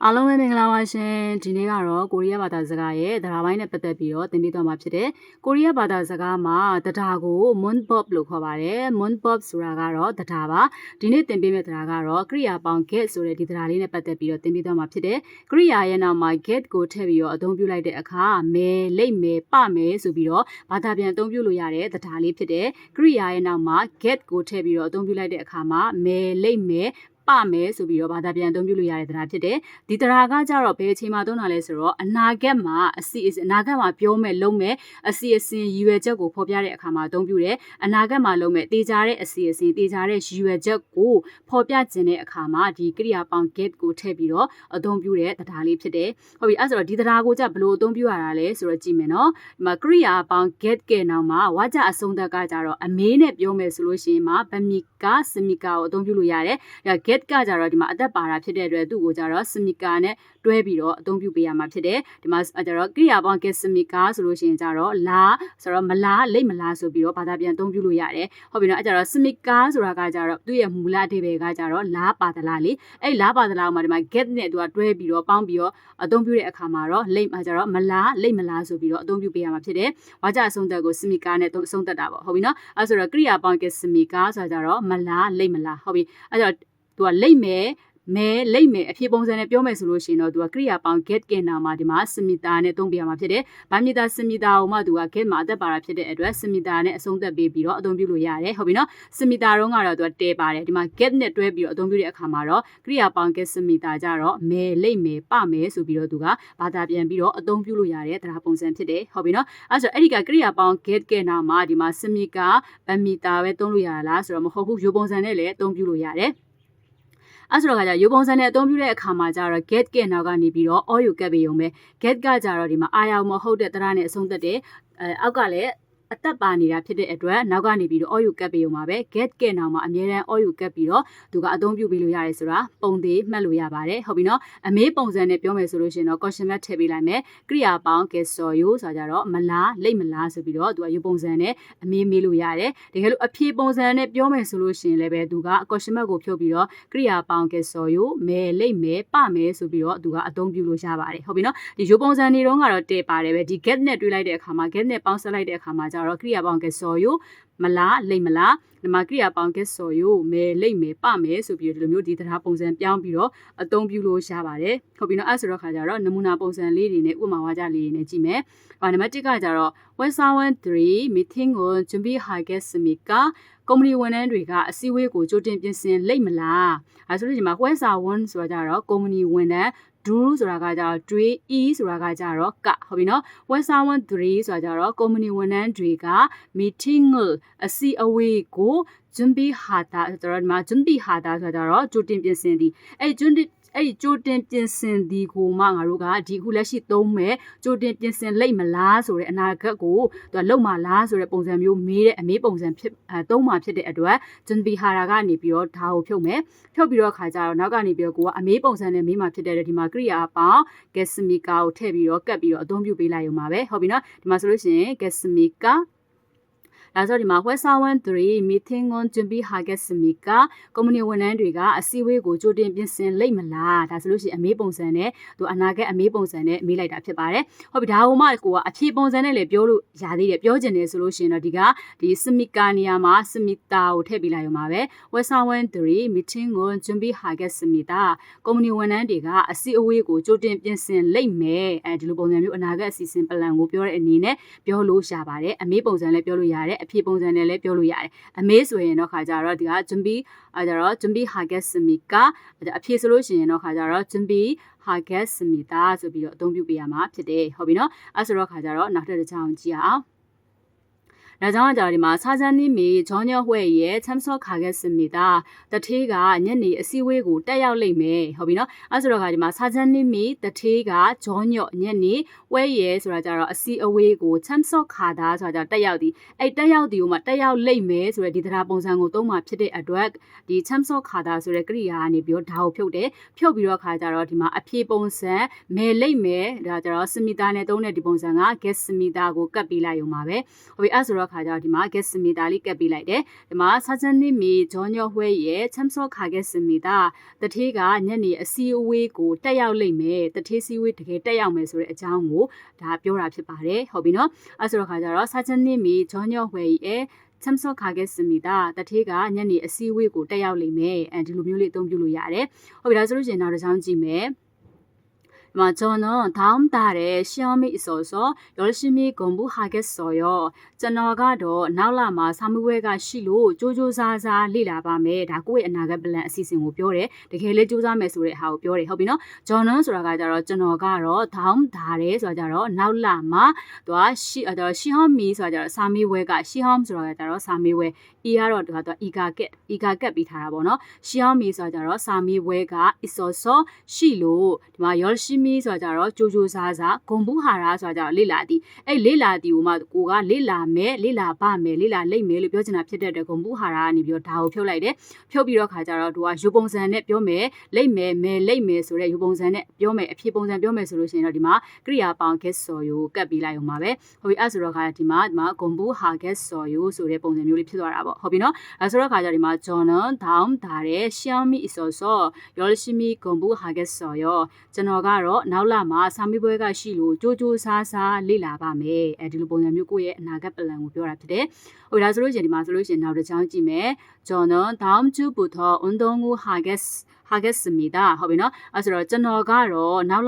အားလုံးပဲမင်္ဂလာပါရှင်ဒီနေ့ကတော့ကိုရီးယားဘာသာစကားရဲ့တရားပိုင်းနဲ့ပတ်သက်ပြီးတော့သင်ပေးသွားမှာဖြစ်တယ်ကိုရီးယားဘာသာစကားမှာတရားကို monbop လို့ခေါ်ပါတယ် monbop ဆိုတာကတော့တရားပါဒီနေ့သင်ပေးမယ့်တရားကတော့ကရိယာပေါင်း get ဆိုတဲ့ဒီတရားလေးနဲ့ပတ်သက်ပြီးတော့သင်ပေးသွားမှာဖြစ်တယ်ကရိယာရဲ့နောက်မှာ get ကိုထည့်ပြီးတော့အသုံးပြုလိုက်တဲ့အခါမဲလိတ်မဲပမဲဆိုပြီးတော့ဘာသာပြန်အသုံးပြုလို့ရတဲ့တရားလေးဖြစ်တယ်ကရိယာရဲ့နောက်မှာ get ကိုထည့်ပြီးတော့အသုံးပြုလိုက်တဲ့အခါမှာမဲလိတ်မဲပမယ်ဆိုပြီးတော့ဘာသာပြန်အသုံးပြုလို့ရတဲ့တရားဖြစ်တယ်ဒီတရားကကြတော့ဘယ်အချိန်မှာသုံးတာလဲဆိုတော့အနာဂတ်မှာအနာဂတ်မှာပြောမယ်လုံးမယ်အစီအစဉ်ရည်ရွယ်ချက်ကိုဖော်ပြတဲ့အခါမှာအသုံးပြုတယ်အနာဂတ်မှာလုံးမယ်တေချာတဲ့အစီအစဉ်တေချာတဲ့ရည်ရွယ်ချက်ကိုဖော်ပြခြင်းတဲ့အခါမှာဒီကရိယာပေါင်း get ကိုထည့်ပြီးတော့အသုံးပြုတဲ့တရားလေးဖြစ်တယ်ဟုတ်ပြီအဲ့ဆိုတော့ဒီတရားကိုကြဘယ်လိုအသုံးပြုရတာလဲဆိုတော့ကြည့်မယ်နော်ဒီမှာကရိယာပေါင်း get ကဲနောက်မှာဝါကြအဆုံးသက်ကကြတော့အမေးနဲ့ပြောမယ်ဆိုလို့ရှိရင်မှာဗမီကာစမီကာကိုအသုံးပြုလို့ရတယ်get ကကြတော့ဒီမှာအသက်ပါတာဖြစ်တဲ့အတွက်သူ့ကိုကြတော့စမီကာနဲ့တွဲပြီးတော့အသုံးပြုပေးရမှာဖြစ်တယ်ဒီမှာကြတော့ကရိယာပေါင်း get စမီကာဆိုလို့ရှိရင်ကြတော့လာဆိုတော့မလားလိတ်မလားဆိုပြီးတော့ဘာသာပြန်အသုံးပြုလို့ရတယ်ဟုတ်ပြီနော်အဲကြတော့စမီကာဆိုတာကကြတော့သူ့ရဲ့မူလအဓိပ္ပာယ်ကကြတော့လာပါတလားလေအဲ့လာပါတလားမှာဒီမှာ get နဲ့သူကတွဲပြီးတော့ပေါင်းပြီးတော့အသုံးပြုတဲ့အခါမှာတော့လိတ်မှာကြတော့မလားလိတ်မလားဆိုပြီးတော့အသုံးပြုပေးရမှာဖြစ်တယ်ဝါကြအဆုံးသက်ကိုစမီကာနဲ့အဆုံးသက်တာပေါ့ဟုတ်ပြီနော်အဲဆိုတော့ကရိယာပေါင်း get စမီကာဆိုတာကြတော့မလားလိတ်မလားဟုတ်ပြီအဲကြတော့သူကလိတ်မယ်မဲလိတ်မယ်အဖြေပုံစံနဲ့ပြောမယ်ဆိုလို့ရှိရင်တော့သူကကရိယာပေါင်း get ကဲနာမှာဒီမှာစမီတာနဲ့သုံးပြရမှာဖြစ်တယ်။ဗမီတာစမီတာကိုမှသူက get မှာအသက်ပါတာဖြစ်တဲ့အတွက်စမီတာနဲ့အဆုံးသက်ပေးပြီးတော့အသုံးပြုလို့ရတယ်ဟုတ်ပြီနော်။စမီတာတော့ကတော့သူကတဲပါတယ်ဒီမှာ get နဲ့တွဲပြီးတော့အသုံးပြုတဲ့အခါမှာတော့ကရိယာပေါင်း get စမီတာကြတော့မဲလိတ်မယ်ပမယ်ဆိုပြီးတော့သူကဘာသာပြန်ပြီးတော့အသုံးပြုလို့ရတဲ့တရားပုံစံဖြစ်တယ်ဟုတ်ပြီနော်။အဲဆိုအဲ့ဒီကကရိယာပေါင်း get ကဲနာမှာဒီမှာစမီကာဗမီတာပဲသုံးလို့ရလားဆိုတော့မဟုတ်ဘူးရိုးပုံစံနဲ့လည်းအသုံးပြုလို့ရတယ်။အဲ့ဆိုတော့ကကြရိုးပုံစံနဲ့အသုံးပြုတဲ့အခါမှာကျတော့ get ကနောက်ကနေပြီးတော့ all you get ပဲရုံပဲ get ကကြတော့ဒီမှာအာရုံမဟုတ်တဲ့တရားနဲ့အဆုံးသက်တယ်အောက်ကလည်းအသက်ပါနေတာဖြစ်တဲ့အတွက်နောက်ကနေပြီးတော့ all you get ပေးရုံပါပဲ get ကနောက်မှာအမြဲတမ်း all you get ပြီးတော့သူကအသုံးပြုပေးလို့ရတယ်ဆိုတာပုံသေးမှတ်လို့ရပါတယ်ဟုတ်ပြီနော်အမေးပုံစံနဲ့ပြောမယ်ဆိုလို့ရှိရင်တော့ question mark ထည့်ပေးလိုက်မယ်ကရိယာပေါင်း get စော်ယူဆိုကြတော့မလားလိတ်မလားဆိုပြီးတော့သူကယူပုံစံနဲ့အမေးမေးလို့ရတယ်တကယ်လို့အဖြေပုံစံနဲ့ပြောမယ်ဆိုလို့ရှိရင်လည်းပဲသူက question mark ကိုဖြုတ်ပြီးတော့ကရိယာပေါင်း get စော်ယူမဲလိတ်မဲပမဲဆိုပြီးတော့သူကအသုံးပြုလို့ရပါတယ်ဟုတ်ပြီနော်ဒီယူပုံစံနေတော့ကတော့တည့်ပါတယ်ပဲဒီ get နဲ့တွေးလိုက်တဲ့အခါမှာ get နဲ့ပေါင်းဆက်လိုက်တဲ့အခါမှာကျတော့ကရိယာပေါင်း get စော်ယူမလားလိတ်မလားဒီမှာကရိယာပေါင်း get စော်ယူမဲလိတ်မဲပမဲဆိုပြီးတော့ဒီလိုမျိုးဒီတရားပုံစံပြောင်းပြီးတော့အသုံးပြုလို့ရပါတယ်ဟုတ်ပြီနော်အဲ့ဆိုတော့ခါကျတော့နမူနာပုံစံလေးတွေနဲ့ဥပမာဝါကြလေးတွေနဲ့ကြည့်မယ်နံပါတ်1ကကြတော့ Western 3 meeting ကို준비 하겠습니까ကုမ္ပဏီဝန်ထမ်းတွေကအစည်းအဝေးကိုကြိုတင်ပြင်ဆင်လိမ့်မလားအဲဆိုလို့ဒီမှာ Western ဆိုတာကြတော့ကုမ္ပဏီဝန်ထမ်းdo ဆိုတာကကြတော့တွေး e ဆိုတာကကြတော့ကဟုတ်ပြီနော် Western 3ဆိုတာကြတော့ကုမ္ပဏီဝန်ထမ်းတွေက meeting အစည်းအဝေးကို준비 하다ဆိုတော့ဒီမှာ준비 하다ဆိုတာကြတော့ကြိုတင်ပြင်ဆင်သည်အဲ့ကြိုတင်ပြင်ဆင်ဒီကိုမှငါတို့ကဒီခုလက်ရှိသုံးမဲ့ကြိုတင်ပြင်ဆင်လိမ့်မလားဆိုတဲ့အနာဂတ်ကိုသူကလုံမလားဆိုတဲ့ပုံစံမျိုးမေးတဲ့အမေးပုံစံဖြစ်သုံးမှာဖြစ်တဲ့အတွက်ဂျွန်ဘီဟာရာကနေပြီးတော့ဒါကိုဖြုတ်မယ်ဖြုတ်ပြီးတော့ခါကြတော့နောက်ကနေပြီးတော့ကိုကအမေးပုံစံနဲ့မေးမှာဖြစ်တဲ့ဒီမှာကရိယာအပေါင်း get စမီကာကိုထည့်ပြီးတော့ကတ်ပြီးတော့အသုံးပြုပေးလိုက်ရုံပါပဲဟုတ်ပြီနော်ဒီမှာဆိုလို့ရှိရင် get စမီကာဒါဆိုဒီမှာ Western 3 meeting on 준비 하겠습니까ကုမ္ပဏီဝန်ထမ်းတွေကအစည်းအဝေးကိုကြိုတင်ပြင်ဆင်လိမ့်မလားဒါဆိုလို့ရှိရင်အမေးပုံစံနဲ့သူအနာဂတ်အမေးပုံစံနဲ့မေးလိုက်တာဖြစ်ပါတယ်ဟုတ်ပြီဒါကိုမှကိုကအဖြေပုံစံနဲ့လည်းပြောလို့ရသေးတယ်ပြောချင်တယ်ဆိုလို့ရှိရင်တော့ဒီစမီကာနေရာမှာစမီတာကိုထည့်ပေးလိုက်ရုံပါပဲ Western 3 meeting on 준비 하겠습니다ကုမ္ပဏီဝန်ထမ်းတွေကအစည်းအဝေးကိုကြိုတင်ပြင်ဆင်လိမ့်မယ်ဒီလိုပုံစံမျိုးအနာဂတ်အစီအစဉ်ပလန်ကိုပြောတဲ့အနေနဲ့ပြောလို့ရပါတယ်အမေးပုံစံလည်းပြောလို့ရတယ်အဖြေပုံစံနဲ့လည်းပြောလို့ရတယ်အမေးဆိုရင်တော့ခါကြတော့ဒီက준비 준비 하겠습니까အဖြေဆိုလို့ရှိရင်တော့ခါကြတော့준비 하겠습니다ဆိုပြီးတော့အသုံးပြုပေးရမှာဖြစ်တယ်ဟုတ်ပြီနော်အဲ့ဆိုတော့ခါကြတော့နောက်တစ်ကြောင်းကြည့်အောင်ဒါကြောင့်ဒီမှာ사장님이 저녁 회의에 참석하겠습니다.တထေးကညနေအစည်းအဝေးကိုတက်ရောက်လိမ့်မယ်ဟုတ်ပြီနော်အဲ့ဆိုတော့ဒီမှာ사장님이တထေးက저녁ညနေ회의에ဆိုတာကြတော့အစည်းအဝေးကို참석하다ဆိုတာကြတက်ရောက်သည်အဲ့တက်ရောက်သည်ကိုမှတက်ရောက်လိမ့်မယ်ဆိုတဲ့ဒီတရားပုံစံကိုသုံးမှာဖြစ်တဲ့အတွက်ဒီ참석하다ဆိုတဲ့ကရိယာကနေပြီးတော့ဒါကိုဖြုတ်တယ်ဖြုတ်ပြီးတော့ခါကြတော့ဒီမှာအဖြေပုံစံမယ်လိမ့်မယ်ဒါကြတော့စမီတာနဲ့သုံးတဲ့ဒီပုံစံက get စမီတာကိုကတ်ပေးလိုက်ရုံပါပဲဟုတ်ပြီအဲ့ဆိုတော့ ခါကျတော့ဒီမှာ get စမီတာလေးကပ်ပေးလိုက်တယ်ဒီမှာစာချန်နေမီဂျောညောဝဲရဲ့ချမ်စောခါ get စမီတာတထေးကညနေအစည်းအဝေးကိုတက်ရောက်လိမ့်မယ်တထေးစည်းဝေးတကယ်တက်ရောက်မယ်ဆိုတဲ့အကြောင်းကိုဒါပြောတာဖြစ်ပါတယ်ဟုတ်ပြီနော်အဲ့ဆိုတော့ခါကျတော့စာချန်နေမီဂျောညောဝဲရဲ့참석하겠습니다တထေးကညနေအစည်းအဝေးကိုတက်ရောက်လိမ့်မယ်ဒီလိုမျိုးလေးအသုံးပြုလို့ရတယ်ဟုတ်ပြီဒါဆိုလို့ရှိရင်နောက်တစ်ချောင်းကြည့်မယ်저는 다음 달에 시험이 있어서 열심히 공부하겠어요. 저너가 더 나올라마 사무회가 시로 조조사사 리라밤에 다고의 나가 블란 시즌고 뼈래 되게 조사매 소리 하고 뼈래 허비너 저는 소라가자로 저너가로 다음 달에 소자로 나올라마 또 시험이 소자로 사미회가 시험 소라가자로 사미회 이하로 또 이가겟 비타라보너 시험이 소자로 사미회가 있어서 시로 열심히မီဆိုကြတော့ကြိုကြိုစားစားဂုံဘူးဟာရာဆိုကြတော့လေ့လာသည်အဲ့လေ့လာသည်ကိုမှကိုကလေ့လာမယ်လေ့လာပါမယ်လေ့လာလိမ့်မယ်လို့ပြောချင်တာဖြစ်တဲ့ဂုံဘူးဟာရာကနေပြီးတော့ဒါကိုဖြုတ်လိုက်တယ်ဖြုတ်ပြီးတော့ခါကြတော့သူကယူပုံစံနဲ့ပြောမယ်လိမ့်မယ်မယ်လိမ့်မယ်ဆိုတဲ့ယူပုံစံနဲ့ပြောမယ်အဖြေပုံစံပြောမယ်ဆိုလို့ရှိရင်တော့ဒီမှာကရိယာပေါင်း get ဆိုယူကပ်ပြီးလိုက်အောင်ပါပဲဟုတ်ပြီအဲ့ဆိုတော့ခါဒီမှာဂုံဘူးဟာ get ဆိုယူဆိုတဲ့ပုံစံမျိုးလေးဖြစ်သွားတာပေါ့ဟုတ်ပြီနော်အဲ့ဆိုတော့ခါကြဒီမှာ 저는 다음 달에 시험이 있어서 열심히 공부하겠어요ကျွန်တော်ကတော့နောက်လာမှာစာမေးပွဲကရှိလို့ကြိုးကြိုးစားစားလေ့လာပါမယ်ဒီလိုပုံစံမျိုးကိုယ့်ရဲ့အနာဂတ်ပလန်ကိုပြောတာဖြစ်တယ်ဟိုဒါဆိုလို့ရှိရင်ဒီမှာဆိုလို့ရှိရင်နောက်တစ်ချောင်းကြည့်မယ်저는 다음 주부터 운동을 하겠습니다ဟုတ်ပြီနော်အဲ့ဆိုတော့ကျွန်တော်ကတော့နောက်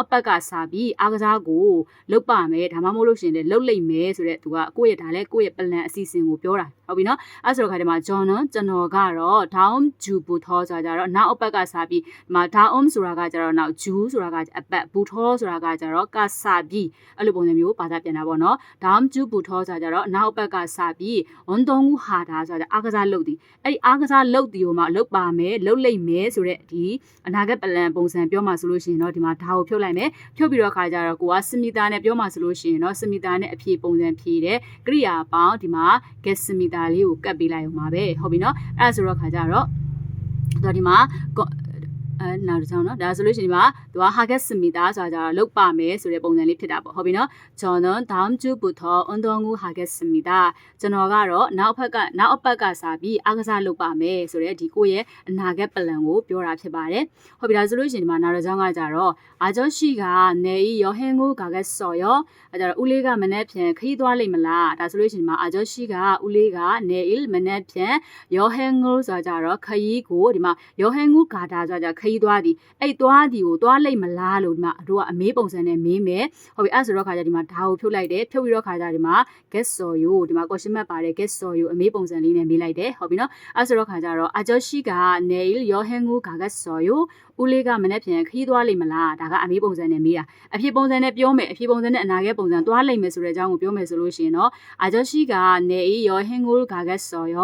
အပတ်ကစပြီးအားကစားကိုလုပ်ပါမယ်ဒါမှမဟုတ်လို့ရှိရင်လည်းလုပ်လိမ့်မယ်ဆိုတဲ့သူကကိုယ့်ရဲ့ဒါလည်းကိုယ့်ရဲ့ပလန်အစီအစဉ်ကိုပြောတာဟုတ်ပြီနော်အဲ့ဆိုတော့ခါဒီမှာကျွန်တော်ကတော့ daum jubuto ဆိုတာကြတော့နောက်အပတ်ကစပြီးဒီမှာ daum ဆိုတာကကြတော့နောက် ju ဆိုတာကအပတ် buto ဆိုတာကကြတော့ကစပြီးအဲ့လိုပုံစံမျိုးဘာသာပြန်တာပေါ့နော် daum jubuto ဆိုတာကြတော့နောက်အပတ်ကစပြီး 운동을 하다ဆိုတာအားကစားလုပ်သည်အဲ့ဒီအားကစားလုပ်သည်ကိုမှလုပ်ပါမယ်လုပ်လိမ့်မယ်ဆိုတဲ့ဒီအနာဂတ်ပလန်ပုံစံပြောမှဆိုလို့ရှိရင်တော့ဒီမှာဒါကိုဖြုတ်လိုက်မယ်ဖြုတ်ပြီးတော့ခါကြတော့ကိုကစမီတာနဲ့ပြောမှဆိုလို့ရှိရင်တော့စမီတာနဲ့အဖြေပုံစံဖြေတယ်ကရိယာပေါင်းဒီမှာ get စမီတာလေးကိုကပ်ပေးလိုက်အောင်ပါပဲဟုတ်ပြီနော်အဲ့ဒါဆိုတော့ခါကြတော့ဒီမှာနောက်တစ်ချောင်းเนาะဒါဆိုလို့ရှိရင်ဒီမှာသူက 하겠습니다ဆိုတာကြတော့လုပ်ပါမယ်ဆိုတဲ့ပုံစံလေးဖြစ်တာပေါ့ဟုတ်ပြီเนาะ저는 다음 주부터 운동을 하겠습니다ကျွန်တော်ကတော့နောက်အပတ်ကစပြီးအားကစားလုပ်ပါမယ်ဆိုတဲ့ဒီကိုယ့်ရဲ့အနာဂတ်ပလန်ကိုပြောတာဖြစ်ပါတယ်ဟုတ်ပြီဒါဆိုလို့ရှိရင်ဒီမှာနောက်တစ်ချောင်းကကြတော့아저씨가 내일 여행을 가겠어요အဲ့ဒါဦးလေးကမနေ့ပြန်ခရီးသွားလိမ့်မလားဒါဆိုလို့ရှိရင်ဒီမှာ아저씨가ဦးလေးက 내일မနေ့ပြန်여행을ဆိုတာကြတော့ခရီးကိုဒီမှာ여행을 가다ဆိုတာကြခရီးသွားသည်အဲ့သွားသည်ကိုသွားလိမ့်မလားလို့ဒီမှာတို့ကအမေးပုံစံနဲ့မေးမယ်ဟုတ်ပြီအဲ့ဆိုတော့ခါကျဒီမှာဒါကိုဖြုတ်လိုက်တယ်ဖြုတ်ပြီးတော့ခါကျဒီမှာ get so you ဒီမှာ question mark ပါတယ် get so you အမေးပုံစံလေးနဲ့မေးလိုက်တယ်ဟုတ်ပြီနော်အဲ့ဆိုတော့ခါကျတော့ 아저씨가 내일 여행을 가겠어요ဦးလေးကမနေ့ပြန်ခရီးသွားလိမ့်မလားဒါကအမေးပုံစံနဲ့မေးတာအဖြေပုံစံနဲ့ပြောမယ်အဖြေပုံစံနဲ့အနာဂတ်ပုံစံသွားလိမ့်မယ်ဆိုတဲ့အကြောင်းကိုပြောမယ်ဆိုလို့ရှိရင်တော့아저씨가 내일 여행을 가겠어요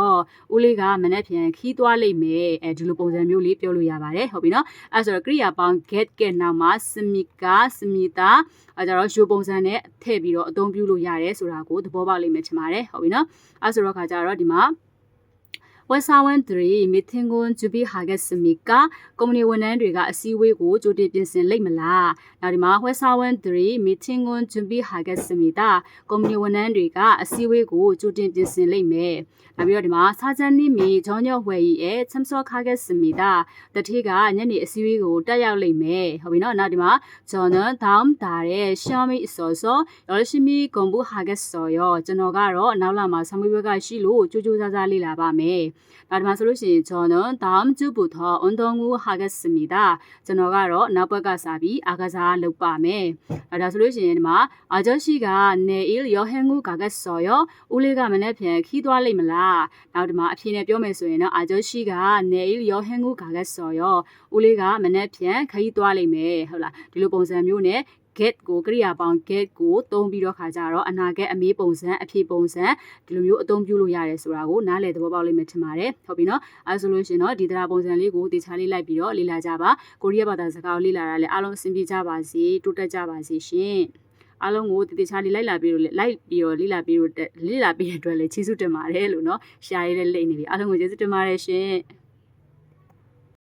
ဦးလေးကမနေ့ပြန်ခရီးသွားလိမ့်မယ်ဒီလိုပုံစံမျိုးလေးပြောလို့ရပါတယ်ဟုတ်ပြီနော်အဲ့ဆိုတော့ကရိယာပေါင်း get ကနောက်မှာ smika smita အဲ့တော့ယူပုံစံနဲ့ထည့်ပြီးတော့အသုံးပြုလို့ရတယ်ဆိုတာကိုသဘောပေါက်လိမ့်မယ်ထင်ပါတယ်ဟုတ်ပြီနော်အဲ့ဆိုတော့ခါကြတော့ဒီမှာ회사원들이 미팅은 준비하겠습니까?ကုမ္ပဏီဝန်ထမ်းတွေကအစည်းအဝေးကိုကြိုတင်ပြင်ဆင်လိမ့်မလား။နောက်ဒီမှာ회사원들이 미팅은 준비하겠습니다.ကုမ္ပဏီဝန်ထမ်းတွေကအစည်းအဝေးကိုကြိုတင်ပြင်ဆင်လိမ့်မယ်။နောက်ပြီးတော့ဒီမှာ사장님이 저녁 회의에 참석하겠습니다. တတိကညနေအစည်းအဝေးကိုတက်ရောက်လိမ့်မယ်။ဟုတ်ပြီနော်။နောက်ဒီမှာ저는 다음 달에 시험이 있어서 열심히 공부하겠어요. ကျွန်တော်ကတော့နောက်လာမှာစာမေးပွဲကရှိလို့ကြိုးကြိုးစားစားလေ့လာပါမယ်။နောက်ဒီမှာဆိုလို့ရှိရင်저는 다음 주부터 운동을 하겠습니다. ကျွန်တော်ကတော့နောက်ဘက်ကစပြီးအားကစားလုပ်ပါမယ်။ဒါဆိုလို့ရှိရင်ဒီမှာ아저씨가 내일 여행을 가겠어요. ဦးလေးကမနေ့ပြန်ခီးသွားလိမ့်မလား။နောက်ဒီမှာအဖြေနဲ့ပြောမယ်ဆိုရင်တော့아저씨가 내일 여행을 가겠어요. ဦးလေးကမနေ့ပြန်ခရီးသွားလိမ့်မယ်ဟုတ်လား။ဒီလိုပုံစံမျိုးနဲ့get ကိုကရိယာပေါင်း get ကိုသုံးပြီးတော့ခါကြတော့အနာဂတ်အမေးပုံစံအဖြေပုံစံဒီလိုမျိုးအသုံးပြုလို့ရတယ်ဆိုတာကိုနားလည်သဘောပေါက်လိမ့်မယ်ထင်ပါတယ်ဟုတ်ပြီနော်အဲဆိုလို့ရှိရင်တော့ဒီတရားပုံစံလေးကိုတေချာလေးလိုက်ပြီးတော့လေ့လာကြပါကိုရီးယားဘာသာစကားကိုလေ့လာတာလည်းအားလုံးအဆင်ပြေကြပါစေတိုးတက်ကြပါစေရှင်အားလုံးကိုတေချာလေးလိုက်လာပြီးတော့လေ့လာပြီးတဲ့အတွက်လည်းကျေးဇူးတင်ပါတယ်လို့နော်ရှားရတဲ့လိမ့်နေပြီအားလုံးကိုကျေးဇူးတင်ပါတယ်ရှင်